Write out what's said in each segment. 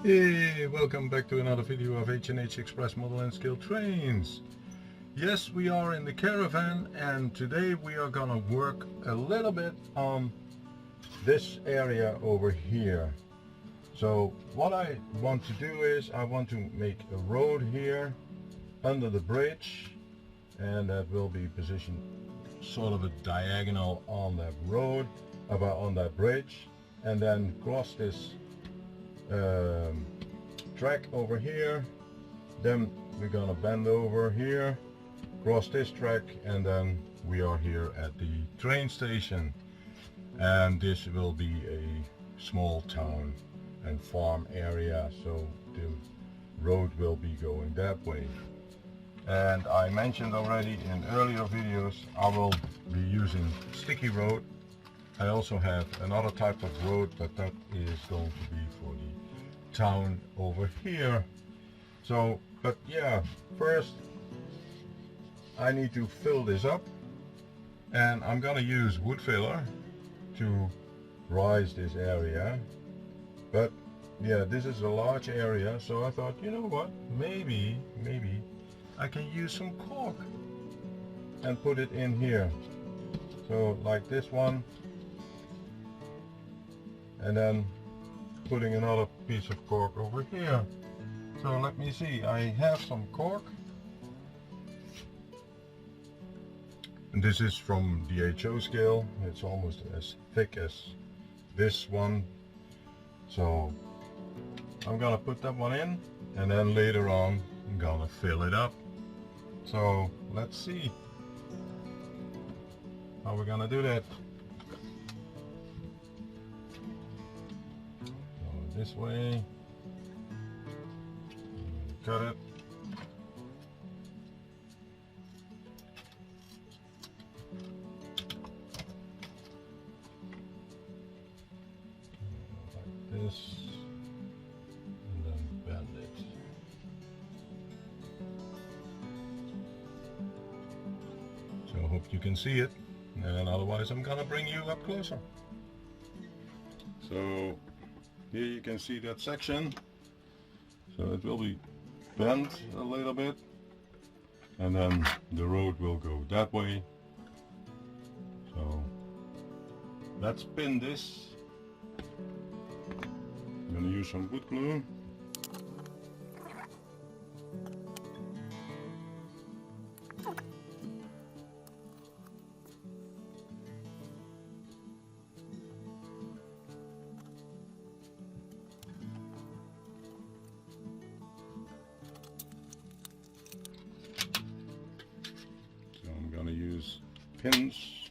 Hey, welcome back to another video of H&H Express model and scale trains. Yes, we are in the caravan, and today we are gonna work a little bit on this area over here. So what I want to do is I want to make a road here under the bridge, and that will be positioned sort of a diagonal on that road, on that bridge, and then cross this track over here. Then we're gonna bend over here, cross this track, and then we are here at the train station, and this will be a small town and farm area, so the road will be going that way. And I mentioned already in earlier videos I will be using sticky road. I also have another type of road, but that is going to be for the town over here. So, but yeah, first I need to fill this up, and I'm gonna use wood filler to rise this area. But yeah, this is a large area, so I thought, you know what, maybe I can use some cork and put it in here. So like this one, and then putting another piece of cork over here. So let me see, I have some cork, and this is from the HO scale. It's almost as thick as this one, so I'm gonna put that one in, and then later on I'm gonna fill it up. So let's see how we're gonna do that. This way, cut it, like this, and then bend it. So I hope you can see it, and otherwise I'm gonna bring you up closer. So here you can see that section, so it will be bent a little bit, and then the road will go that way. So let's pin this. I'm going to use some wood glue. Use pins.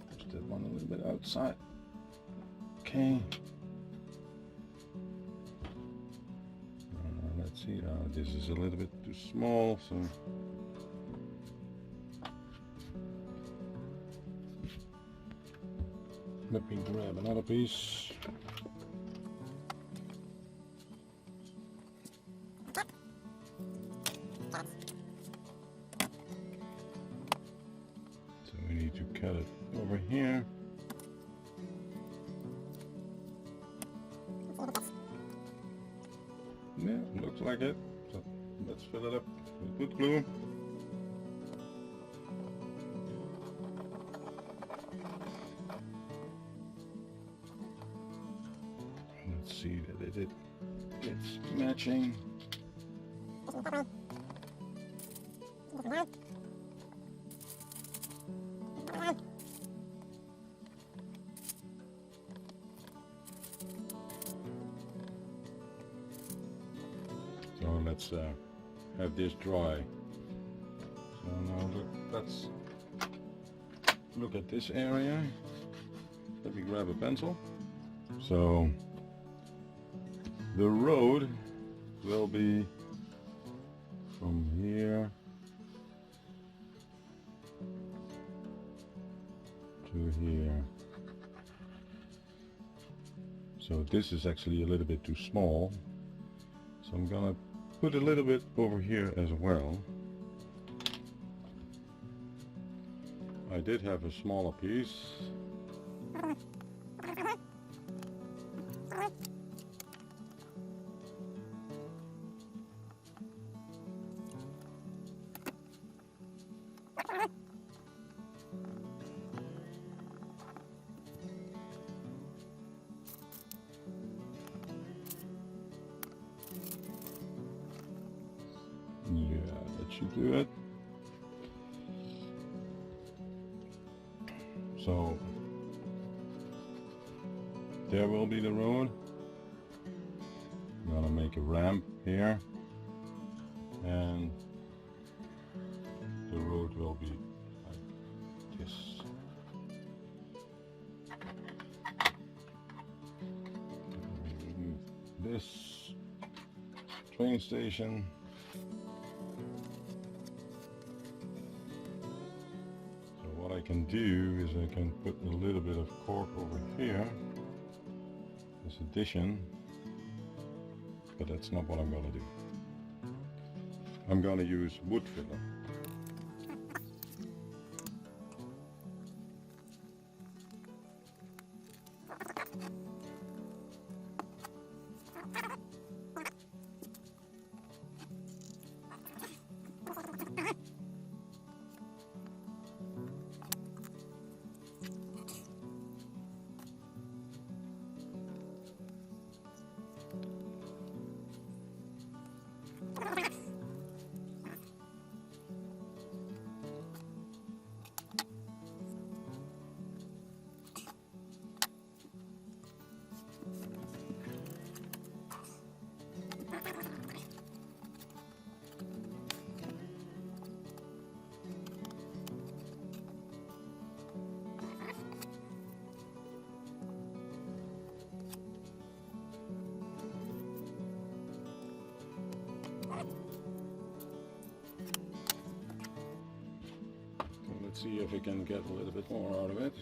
Push that one a little bit outside. Okay. Let's see. This is a little bit too small, so let me grab another piece. So we need to cut it over here. Yeah, looks like it. So let's fill it up with wood glue. Let's see that it's matching. So let's have this dry. So now let's look at this area. Let me grab a pencil. So the road will be from here to here. So this is actually a little bit too small, so I'm gonna put a little bit over here as well. I did have a smaller piece. Yeah, that should do it. So there will be the road. I'm gonna make a ramp here, and the road will be like this. Remove this train station. What I can do is I can put a little bit of cork over here, this addition, but that's not what I'm going to do. I'm going to use wood filler. Let's see if we can get a little bit more out of it.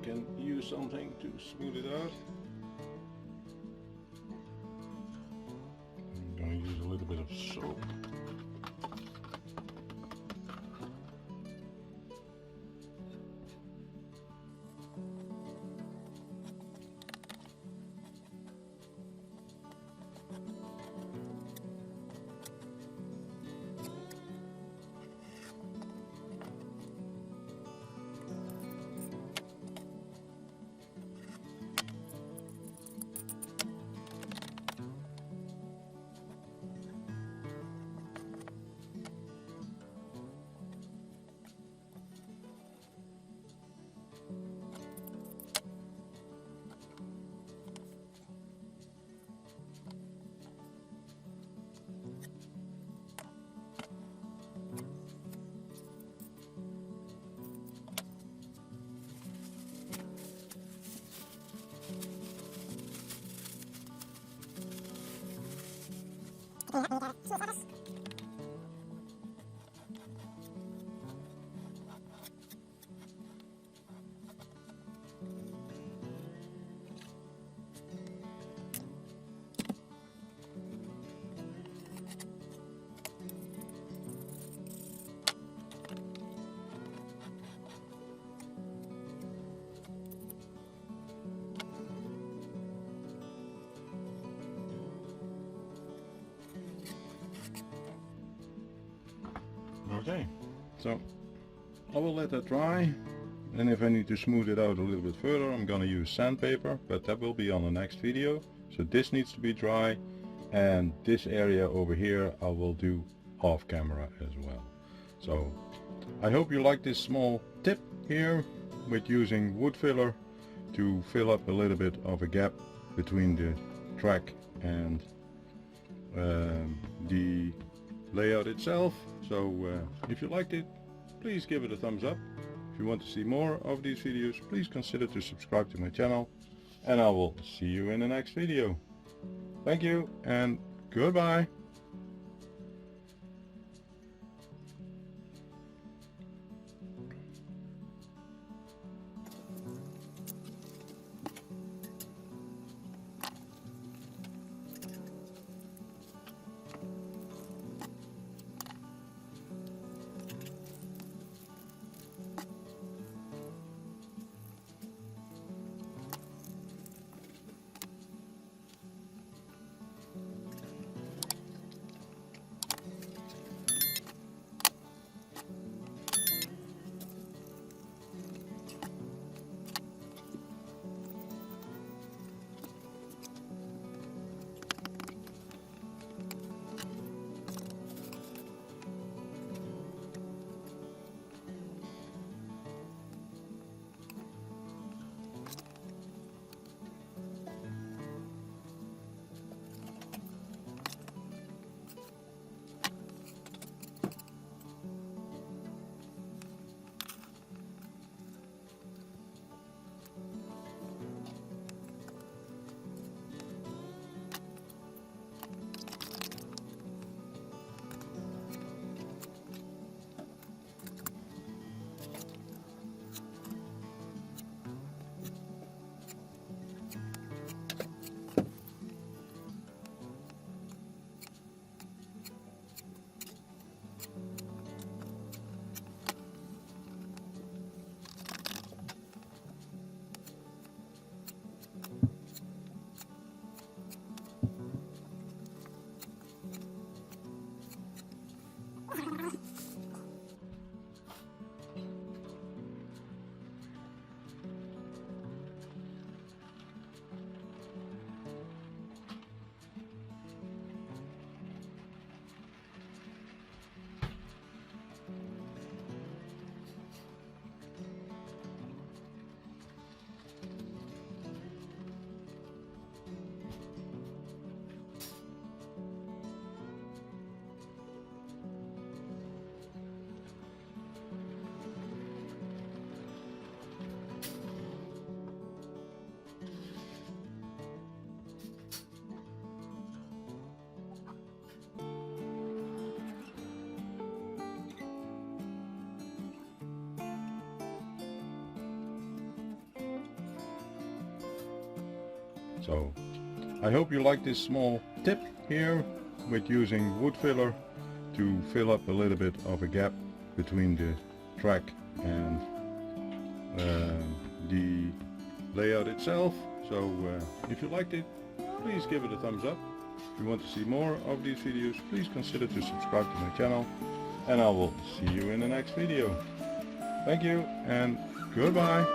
Can use something to smooth it out. I'm going to use a little bit of soap. Okay, so I will let that dry, and if I need to smooth it out a little bit further, I'm gonna use sandpaper, but that will be on the next video. So this needs to be dry, and this area over here I will do off camera as well. So I hope you like this small tip here with using wood filler to fill up a little bit of a gap between the track and the layout itself. So if you liked it, please give it a thumbs up. If you want to see more of these videos, please consider to subscribe to my channel, and I will see you in the next video. Thank you and goodbye. So I hope you like this small tip here with using wood filler to fill up a little bit of a gap between the track and the layout itself. So if you liked it, please give it a thumbs up. If you want to see more of these videos, please consider to subscribe to my channel, and I will see you in the next video. Thank you and goodbye.